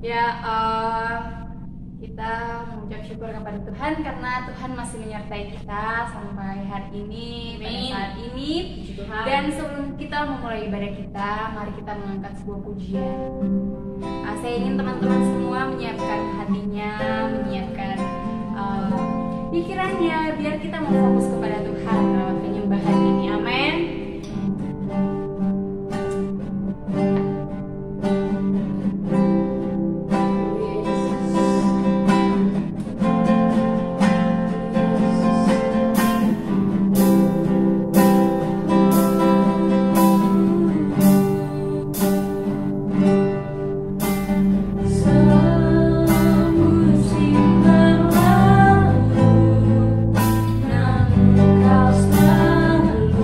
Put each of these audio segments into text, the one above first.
Ya, kita mengucap syukur kepada Tuhan karena Tuhan masih menyertai kita sampai hari ini, pada saat ini. Puji Tuhan. Dan sebelum kita memulai ibadah kita, mari kita mengangkat sebuah pujian. Saya ingin teman-teman semua menyiapkan hatinya, menyiapkan pikirannya, biar kita mau fokus kepada Tuhan lewat penyembahan ini. Amin. Kau selalu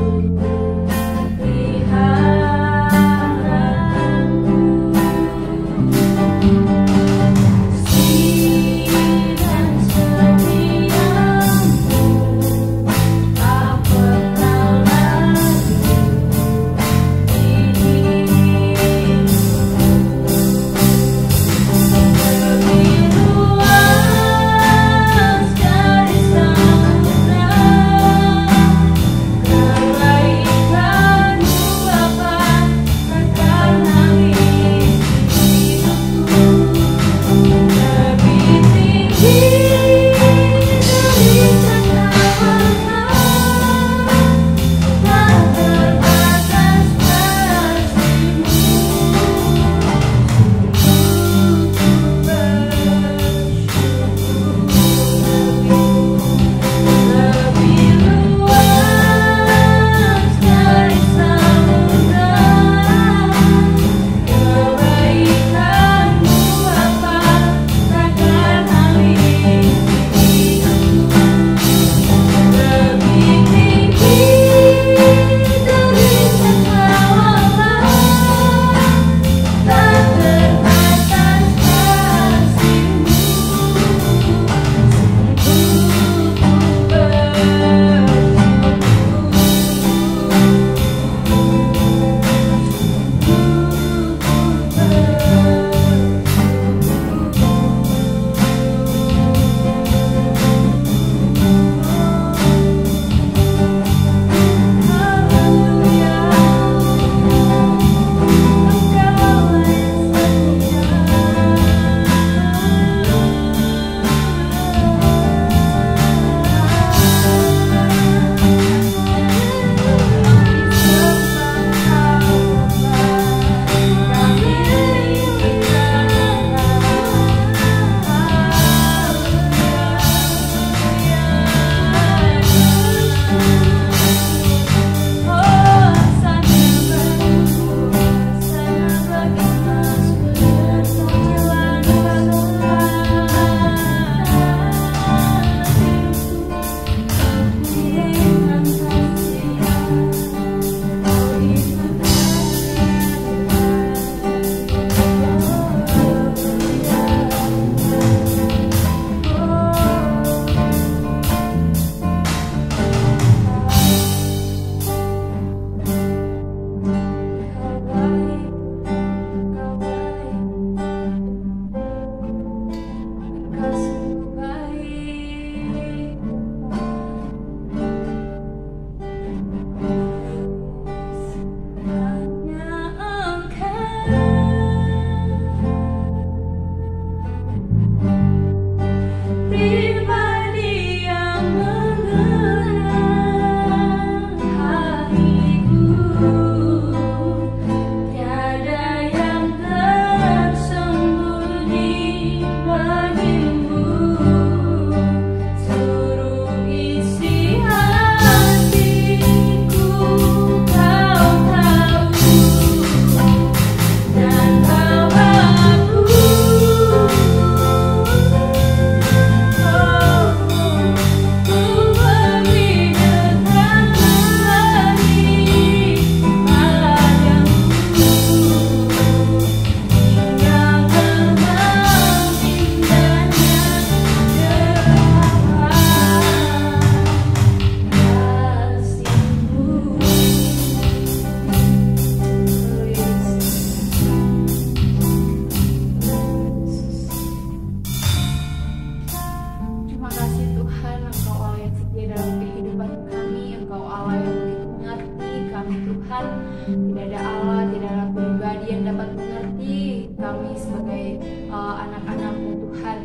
mengerti kami sebagai anak-anak-Mu Tuhan.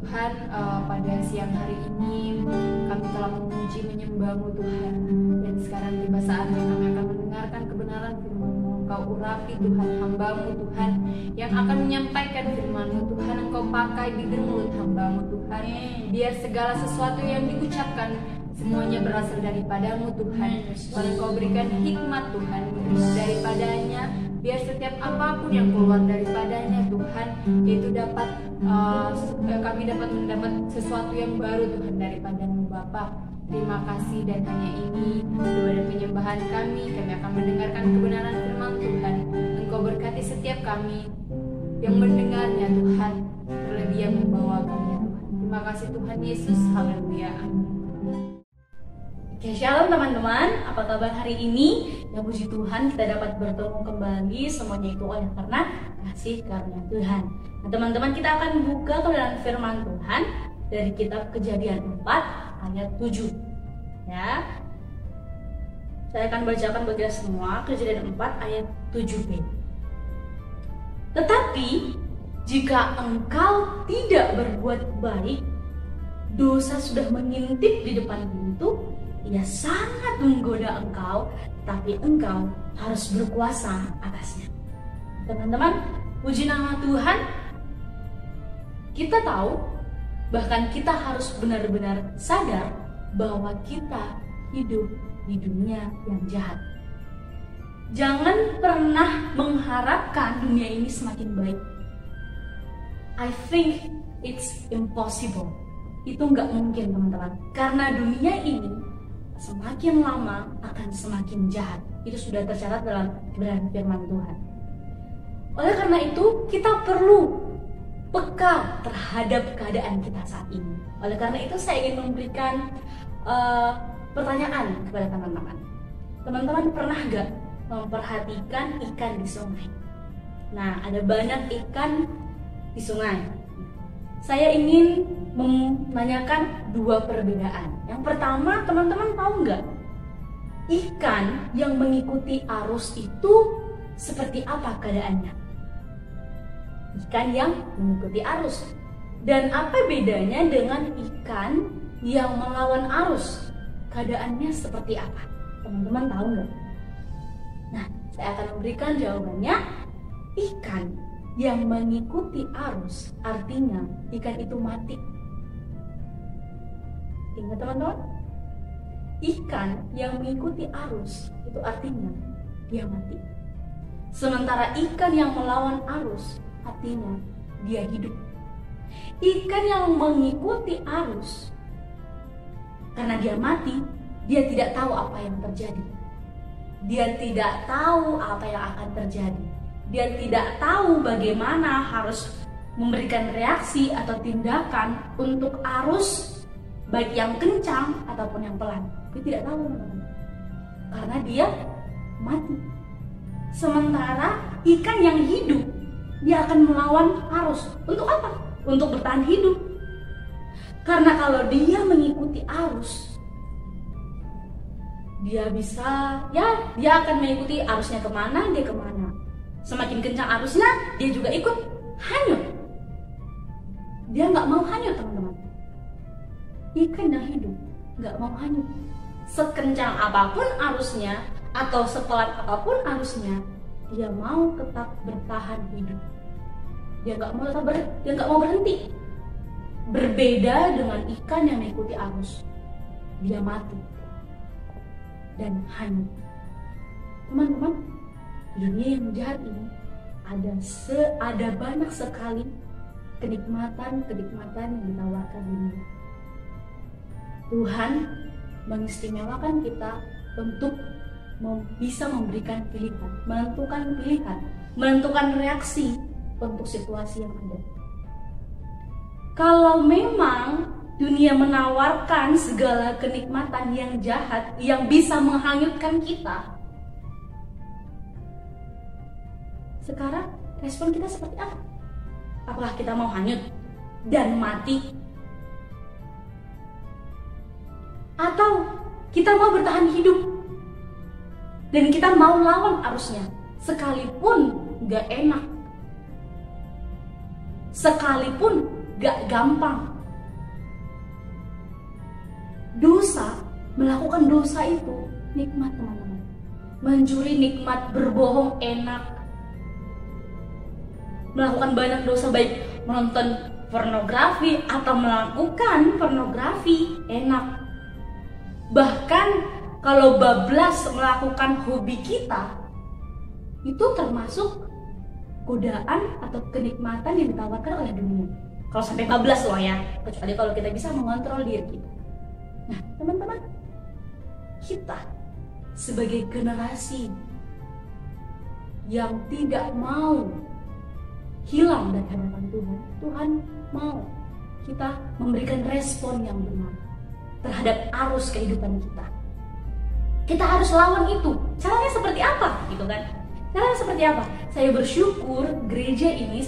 Tuhan, pada siang hari ini kami telah memuji menyembah-Mu Tuhan, dan sekarang tiba saatnya kami akan mendengarkan kebenaran firman-Mu. Engkau urapi Tuhan hamba-Mu Tuhan yang akan menyampaikan firman-Mu Tuhan. Engkau pakai bibir mulut hamba-Mu Tuhan, biar segala sesuatu yang diucapkan semuanya berasal daripada-Mu Tuhan. Tuhan, Engkau berikan hikmat Tuhan daripadanya, biar setiap apapun yang keluar daripadanya Tuhan, itu dapat kami dapat mendapat sesuatu yang baru Tuhan daripada-Mu Bapa. Terima kasih, dan hanya ini doa dan penyembahan kami akan mendengarkan kebenaran firman Tuhan. Engkau berkati setiap kami yang mendengarnya Tuhan, terlebih yang membawakannya Tuhan. Terima kasih Tuhan Yesus, haleluya, amin. Oke, shalom teman-teman, apa kabar hari ini? Ya puji Tuhan kita dapat bertemu kembali, semuanya itu oleh karena kasih karunia Tuhan. Nah teman-teman, kita akan buka kebenaran firman Tuhan dari kitab Kejadian 4 ayat 7 ya. Saya akan bacakan bagi semua Kejadian 4 ayat 7b. Tetapi jika engkau tidak berbuat baik, dosa sudah mengintip di depan pintu. Ia sangat menggoda engkau, tapi engkau harus berkuasa atasnya. Teman-teman, puji nama Tuhan. Kita tahu, bahkan kita harus benar-benar sadar bahwa kita hidup di dunia yang jahat. Jangan pernah mengharapkan dunia ini semakin baik. I think it's impossible. Itu nggak mungkin teman-teman, karena dunia ini semakin lama akan semakin jahat. Itu sudah tercatat dalam kebenaran firman Tuhan. Oleh karena itu, kita perlu peka terhadap keadaan kita saat ini. Oleh karena itu, saya ingin memberikan pertanyaan kepada teman-teman. Teman-teman pernah gak memperhatikan ikan di sungai? Nah, ada banyak ikan di sungai. Saya ingin menanyakan dua perbedaan. Yang pertama, teman-teman tahu nggak, ikan yang mengikuti arus itu seperti apa keadaannya? Ikan yang mengikuti arus. Dan apa bedanya dengan ikan yang melawan arus? Keadaannya seperti apa? Teman-teman tahu nggak? Nah, saya akan memberikan jawabannya. Ikan yang mengikuti arus artinya ikan itu mati. Ingat teman-teman, ikan yang mengikuti arus itu artinya dia mati. Sementara ikan yang melawan arus artinya dia hidup. Ikan yang mengikuti arus, karena dia mati, dia tidak tahu apa yang terjadi. Dia tidak tahu apa yang akan terjadi. Dia tidak tahu bagaimana harus memberikan reaksi atau tindakan untuk arus, baik yang kencang ataupun yang pelan. Dia tidak tahu, teman-teman, karena dia mati. Sementara ikan yang hidup, dia akan melawan arus. Untuk apa? Untuk bertahan hidup. Karena kalau dia mengikuti arus, dia bisa, ya dia akan mengikuti arusnya kemana, dia kemana. Semakin kencang arusnya, dia juga ikut hanyut. Dia nggak mau hanyut, teman-teman. Ikan yang hidup nggak mau hanyut. Sekencang apapun arusnya atau sepelan apapun arusnya, dia mau tetap bertahan hidup. Dia nggak mau berhenti. Berbeda dengan ikan yang mengikuti arus, dia mati dan hanyut. Teman-teman, dunia yang jahat ini ada banyak sekali kenikmatan yang ditawarkan dunia. Tuhan mengistimewakan kita untuk bisa memberikan pilihan, menentukan reaksi untuk situasi yang ada. Kalau memang dunia menawarkan segala kenikmatan yang jahat yang bisa menghanyutkan kita, sekarang respon kita seperti apa? Apakah kita mau hanyut dan mati? Atau kita mau bertahan hidup dan kita mau lawan arusnya, sekalipun gak enak, sekalipun gak gampang. Dosa, melakukan dosa itu nikmat teman-teman. Mencuri nikmat, berbohong enak. Melakukan banyak dosa, baik menonton pornografi atau melakukan pornografi enak. Bahkan kalau bablas melakukan hobi kita, itu termasuk godaan atau kenikmatan yang ditawarkan oleh dunia. Kalau sampai bablas loh ya, kecuali kalau kita bisa mengontrol diri kita. Nah teman-teman, kita sebagai generasi yang tidak mau hilang dari hadapan Tuhan, Tuhan mau kita memberikan respon yang benar terhadap arus kehidupan kita. Kita harus lawan itu. Caranya seperti apa? Gitu kan? Caranya seperti apa? Saya bersyukur gereja ini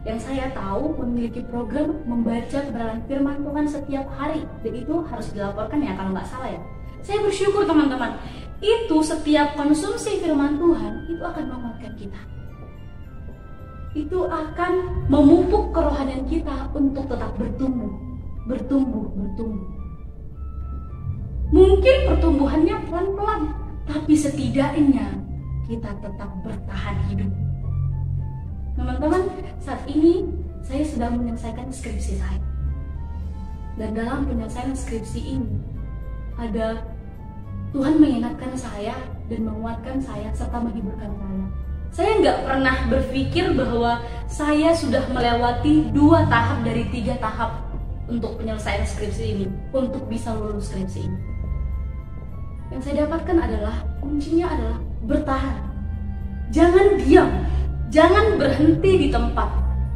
yang saya tahu memiliki program membaca kebenaran firman Tuhan setiap hari, dan itu harus dilaporkan ya kalau nggak salah ya. Saya bersyukur teman-teman, itu setiap konsumsi firman Tuhan itu akan menguatkan kita. Itu akan memupuk kerohanian kita untuk tetap bertumbuh. Mungkin pertumbuhannya pelan-pelan, tapi setidaknya kita tetap bertahan hidup. Teman-teman, saat ini saya sedang menyelesaikan skripsi saya. Dan dalam penyelesaian skripsi ini, ada Tuhan mengingatkan saya dan menguatkan saya serta menghiburkan saya. Saya nggak pernah berpikir bahwa saya sudah melewati 2 tahap dari 3 tahap untuk penyelesaian skripsi ini, untuk bisa lulus skripsi ini. Yang saya dapatkan adalah, kuncinya adalah bertahan. Jangan diam, jangan berhenti di tempat.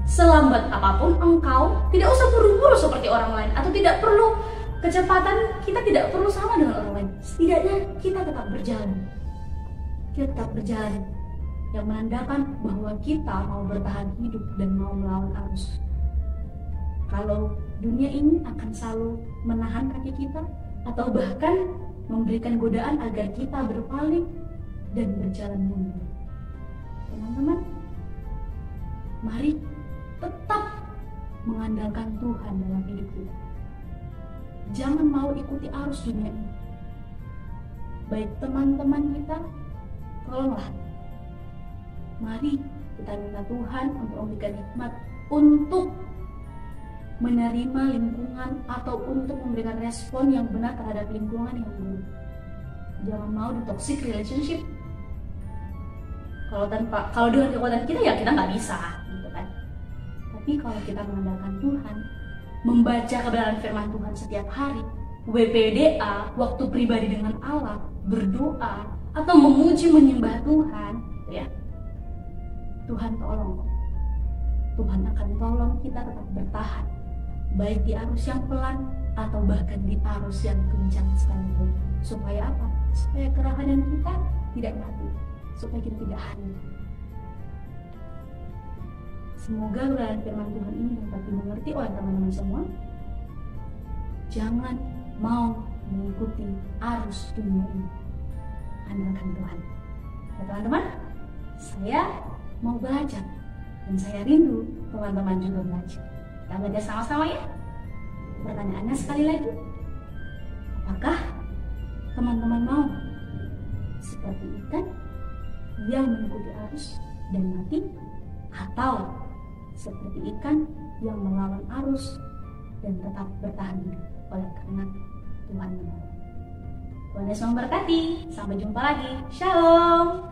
Selambat apapun engkau, tidak usah buru-buru seperti orang lain, atau tidak perlu kecepatan, kita tidak perlu sama dengan orang lain. Setidaknya kita tetap berjalan. Kita tetap berjalan, yang menandakan bahwa kita mau bertahan hidup dan mau melawan arus. Kalau dunia ini akan selalu menahan kaki kita, atau bahkan memberikan godaan agar kita berpaling dan berjalan mundur. Teman-teman, mari tetap mengandalkan Tuhan dalam hidup kita. Jangan mau ikuti arus dunia ini. Baik teman-teman kita, tolonglah. Mari kita minta Tuhan untuk memberikan hikmat untuk menerima lingkungan atau untuk memberikan respon yang benar terhadap lingkungan yang buruk. Jangan mau di toxic relationship. Kalau dengan kekuatan kita ya kita nggak bisa, gitu kan. Tapi kalau kita mengandalkan Tuhan, membaca kebenaran firman Tuhan setiap hari, WPDA, waktu pribadi dengan Allah, berdoa atau memuji menyembah Tuhan, gitu ya. Tuhan tolong. Tuhan akan tolong kita tetap bertahan, baik di arus yang pelan atau bahkan di arus yang kencang sekalipun. Supaya apa? Supaya kerohanian kita tidak mati, supaya kita tidak hanyut. Semoga kebenaran firman Tuhan ini dapat dimengerti oleh teman-teman semua. Jangan mau mengikuti arus dunia ini. Andalkan Tuhan. Ya teman-teman, saya mau belajar dan saya rindu teman-teman juga belajar. Kita belajar sama-sama ya. Pertanyaannya sekali lagi, apakah teman-teman mau seperti ikan yang mengikuti arus dan mati, atau seperti ikan yang melawan arus dan tetap bertahan hidup oleh karena Tuhan menolong? Tuhan Yesus memberkati. Sampai jumpa lagi. Shalom.